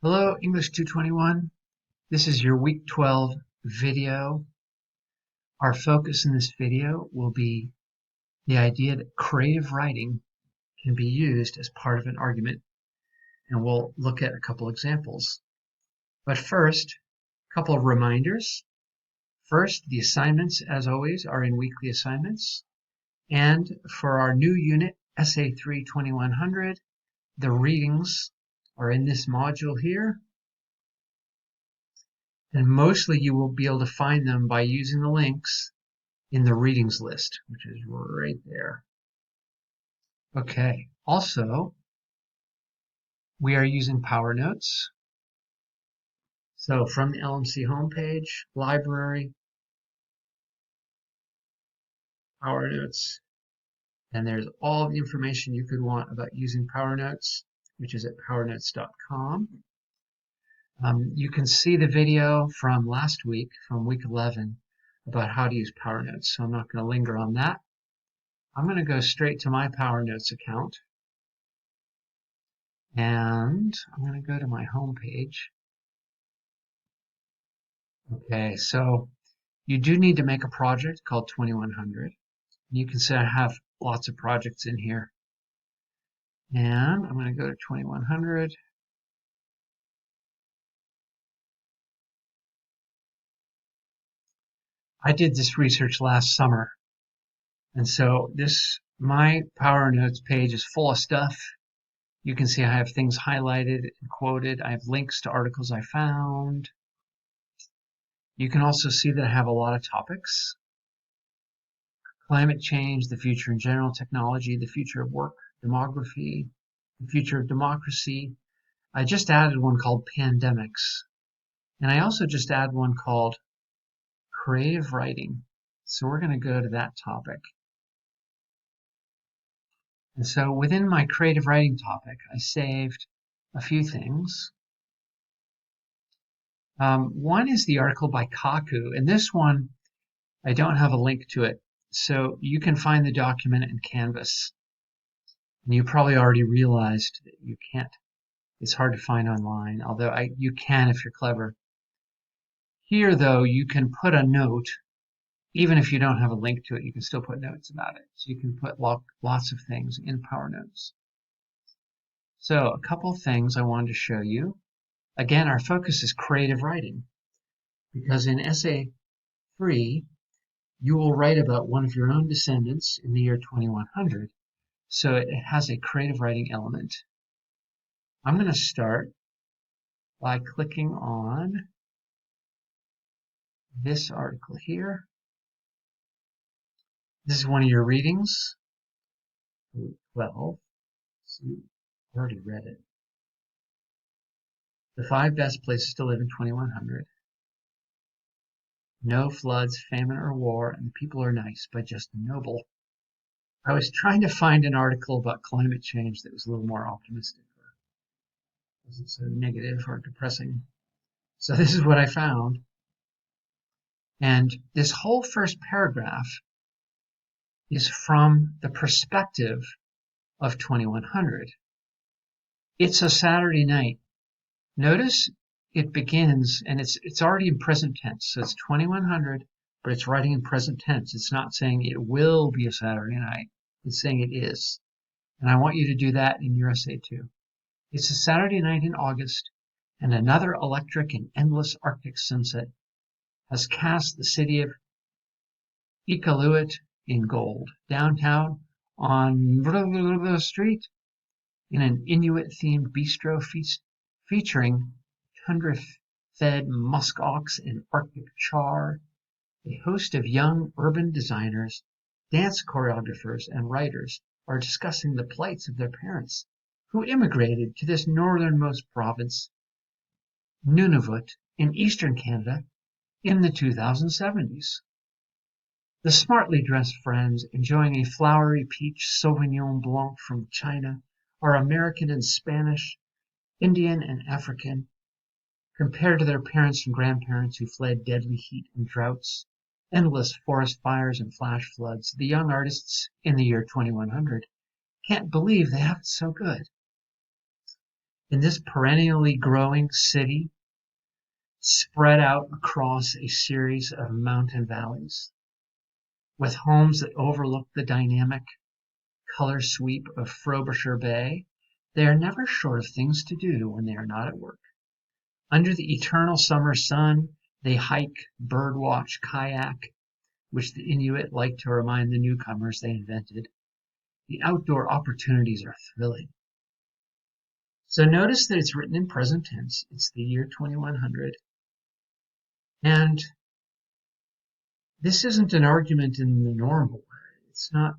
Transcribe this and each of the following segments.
Hello, English 221. This is your week 12 video. Our focus in this video will be the idea that creative writing can be used as part of an argument, and we'll look at a couple examples. But first, a couple of reminders. First, the assignments, as always, are in weekly assignments. And for our new unit, Essay 3 2100, the readings are in this module here. And mostly you will be able to find them by using the links in the readings list, which is right there. Okay, also, we are using PowerNotes. So from the LMC homepage, library, PowerNotes, and there's all the information you could want about using PowerNotes, which is at powernotes.com. You can see the video from last week, from week 11, about how to use PowerNotes, so I'm not going to linger on that. I'm going to go straight to my PowerNotes account, and I'm going to go to my home page. Okay, so you do need to make a project called 2100. You can see I have lots of projects in here. And I'm going to go to 2100. I did this research last summer. And so my PowerNotes page is full of stuff. You can see I have things highlighted and quoted. I have links to articles I found. You can also see that I have a lot of topics. Climate change, the future in general, technology, the future of work, demography, the future of democracy. I just added one called pandemics. And I also just added one called creative writing. So we're going to go to that topic. And so within my creative writing topic, I saved a few things. One is the article by Kaku, and this one, I don't have a link to it. So you can find the document in Canvas. And you probably already realized that you can't. It's hard to find online, although you can if you're clever. Here, though, you can put a note. Even if you don't have a link to it, you can still put notes about it. So you can put lots of things in PowerNotes. So a couple of things I wanted to show you. Again, our focus is creative writing, because in Essay 3, you will write about one of your own descendants in the year 2100. So it has a creative writing element. I'm going to start by clicking on this article here. This is one of your readings. 12. See, I already read it. The 5 best places to live in 2100. No floods, famine, or war, and the people are nice, but just noble. I was trying to find an article about climate change that was a little more optimistic, or wasn't so negative or depressing. So this is what I found. And this whole first paragraph is from the perspective of 2100. It's a Saturday night. Notice it begins, and it's already in present tense. So it's 2100, but it's writing in present tense. It's not saying it will be a Saturday night. It's saying it is. And I want you to do that in your essay too. It's a Saturday night in August, and another electric and endless Arctic sunset has cast the city of Iqaluit in gold. Downtown on the street, in an Inuit-themed bistro feast featuring tundra-fed musk ox and Arctic char, a host of young urban designers, dance choreographers, and writers are discussing the plights of their parents, who immigrated to this northernmost province, Nunavut, in eastern Canada in the 2070s. The smartly dressed friends, enjoying a flowery peach Sauvignon Blanc from China, are American and Spanish, Indian and African, compared to their parents and grandparents who fled deadly heat and droughts, endless forest fires and flash floods. The young artists in the year 2100 can't believe they have it so good. in this perennially growing city spread out across a series of mountain valleys, with homes that overlook the dynamic color sweep of Frobisher Bay, they are never short of things to do when they are not at work. Under the eternal summer sun, they hike, birdwatch, kayak, which the Inuit like to remind the newcomers they invented. The outdoor opportunities are thrilling. So notice that it's written in present tense. It's the year 2100. And this isn't an argument in the normal way. It's not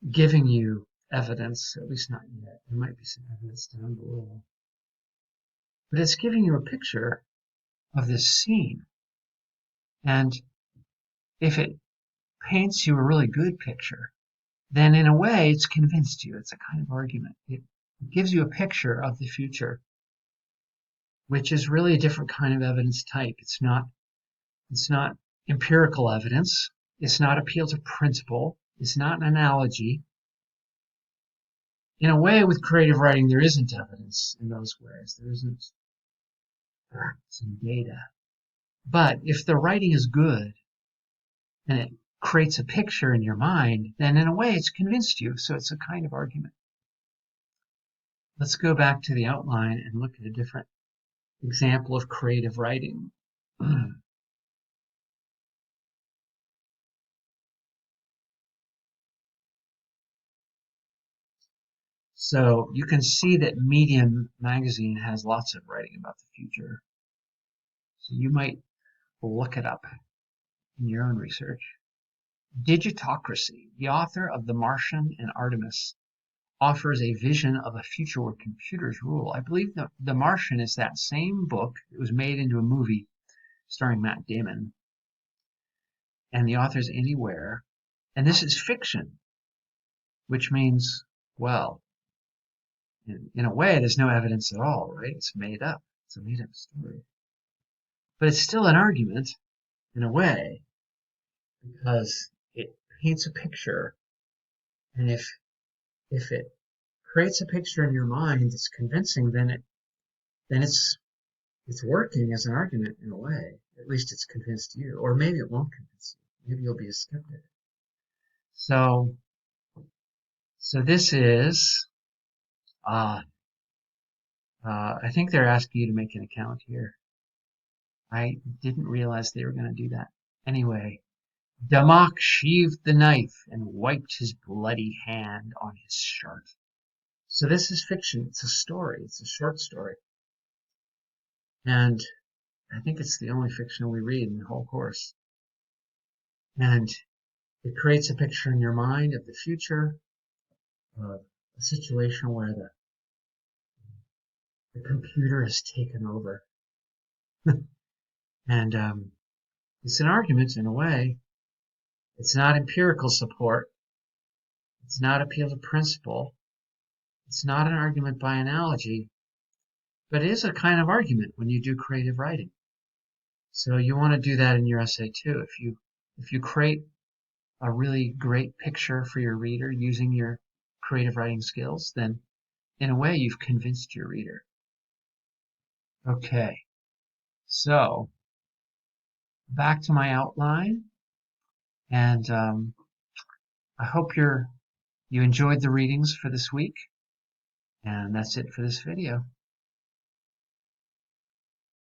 giving you evidence, at least not yet. There might be some evidence down below. But it's giving you a picture of this scene. And if it paints you a really good picture, then in a way it's convinced you. It's a kind of argument. It gives you a picture of the future, which is really a different kind of evidence type. It's not empirical evidence. It's not appeal to principle. It's not an analogy. In a way, with creative writing, there isn't evidence in those ways. There isn't facts and data. But if the writing is good and it creates a picture in your mind, then in a way it's convinced you. So it's a kind of argument. Let's go back to the outline and look at a different example of creative writing. So you can see that Medium magazine has lots of writing about the future. So you might look it up in your own research. Digitocracy, the author of The Martian and Artemis, offers a vision of a future where computers rule. I believe The Martian is that same book. It was made into a movie starring Matt Damon. And the author is Andy Weir. And this is fiction, which means, well, in a way, there's no evidence at all, right? It's made up. It's a made up story. But it's still an argument, in a way, because it paints a picture. And if it creates a picture in your mind that's convincing, then it's working as an argument in a way. At least it's convinced you, or maybe it won't convince you. Maybe you'll be a skeptic. So this is, I think they're asking you to make an account here. I didn't realize they were going to do that. Anyway, Damok sheathed the knife and wiped his bloody hand on his shirt. So this is fiction. It's a story. It's a short story. And I think it's the only fiction we read in the whole course. And it creates a picture in your mind of the future, of a situation where the computer has taken over. And it's an argument in a way. It's not empirical support. It's not appeal to principle. It's not an argument by analogy. But it is a kind of argument when you do creative writing. So you want to do that in your essay too. If you create a really great picture for your reader using your creative writing skills, then in a way you've convinced your reader. Okay, so back to my outline, and I hope you enjoyed the readings for this week, and that's it for this video.